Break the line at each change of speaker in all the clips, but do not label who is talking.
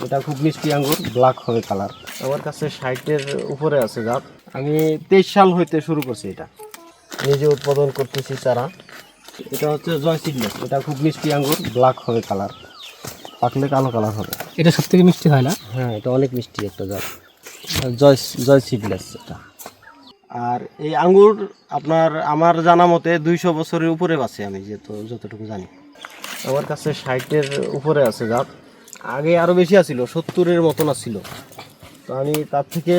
এটা খুব মিষ্টি আঙ্গুর, ব্ল্যাক হবে কালার। আমার কাছে 60-এর উপরে আছে জাত। আমি 23 সাল হইতে শুরু করছি, এটা নিজে উৎপাদন করতেছি চারা। এটা হচ্ছে জয় সিডলেস, এটা খুব মিষ্টি আঙ্গুর, ব্ল্যাক হবে কালার, পাকলে কালো কালার হবে।
এটা সব থেকে মিষ্টি হয় না?
হ্যাঁ, এটা অনেক মিষ্টি একটা জাত, জয় জয় সিডলেস এটা। আর এই আঙ্গুর আপনার আমার জানা মতে 200 বছরের উপরে আছে, আমি যতটুকু জানি। আমার কাছে 60-এর উপরে আছে জাত। আগে আরও বেশি আছিল, 70-এর মতন আছিল। তো আমি তার থেকে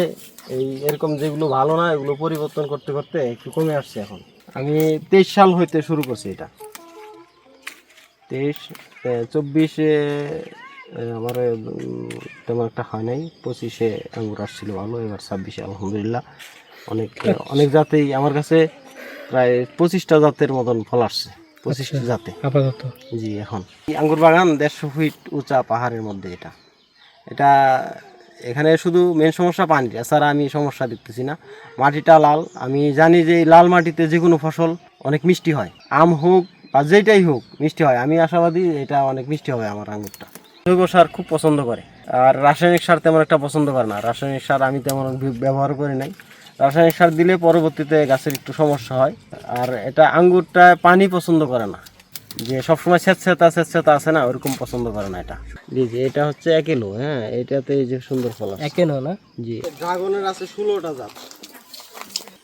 এরকম যেগুলো ভালো না এগুলো পরিবর্তন করতে করতে একটু কমে আসছে এখন। আমি 23 সাল হইতে শুরু করছি এটা। 24 আমার তেমন একটা হয় নাই। 25-এ আঙ্গুর আসছিল ভালো, এবার 26-এ আলহামদুলিল্লাহ অনেক জাতেই আমার কাছে প্রায় 25টা জাতের মতন ফল আসছে। 25টা জাতে
আপাতত।
জি। এখন এই আঙ্গুর বাগান 150 ফিট উঁচা পাহাড়ের মধ্যে। এটা এখানে শুধু মেন সমস্যা পানি, এছাড়া আমি সমস্যা দেখতেছি না। মাটিটা লাল, আমি জানি যে এই লাল মাটিতে যে কোনো ফসল অনেক মিষ্টি হয়, আম হোক বা যেটাই হোক মিষ্টি হয়। আমি আশাবাদী এটা অনেক মিষ্টি হবে আমার আঙ্গুরটা। জৈব সার খুব পছন্দ করে, আর রাসায়নিক সার তেমন একটা পছন্দ করে না। রাসায়নিক সার আমি তেমন ব্যবহার করি নাই। রাসায়নিক সার দিলে পরবর্তীতে গাছের একটু সমস্যা হয়। আর এটা আঙ্গুরটা পানি পছন্দ করে না, যে সবসময় স্যাঁতস্যাঁতা আছে না, ওরকম পছন্দ করে না এটা। জি জি, এটা হচ্ছে একেলো। হ্যাঁ, এটাতে এই যে সুন্দর ফল আছে।
একেলো না?
জি। ড্রাগনের আছে 16টা জাত।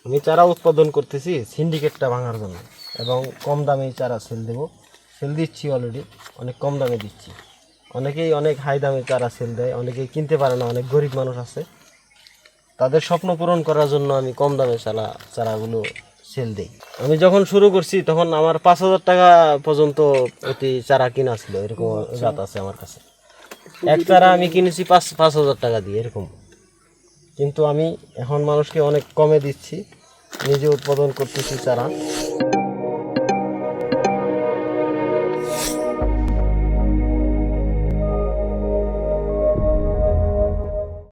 আমি চারা উৎপাদন করতেছি সিন্ডিকেটটা ভাঙার জন্য, এবং কম দামে চারা সেল দিচ্ছি অলরেডি, অনেক কম দামে দিচ্ছি। অনেকেই অনেক হাই দামে চারা সেল দেয়, অনেকেই কিনতে পারে না, অনেক গরিব মানুষ আছে। তাদের স্বপ্ন পূরণ করার জন্য আমি কম দামে চারাগুলো সেল দিই। আমি যখন শুরু করছি তখন আমার 5,000 টাকা পর্যন্ত প্রতি চারা কিনা ছিল, এরকম জাত আছে আমার কাছে। এক চারা আমি কিনেছি 5,000 টাকা দিয়ে এরকম। কিন্তু আমি এখন মানুষকে অনেক কমে দিচ্ছি, নিজে উৎপাদন করতেছি চারা।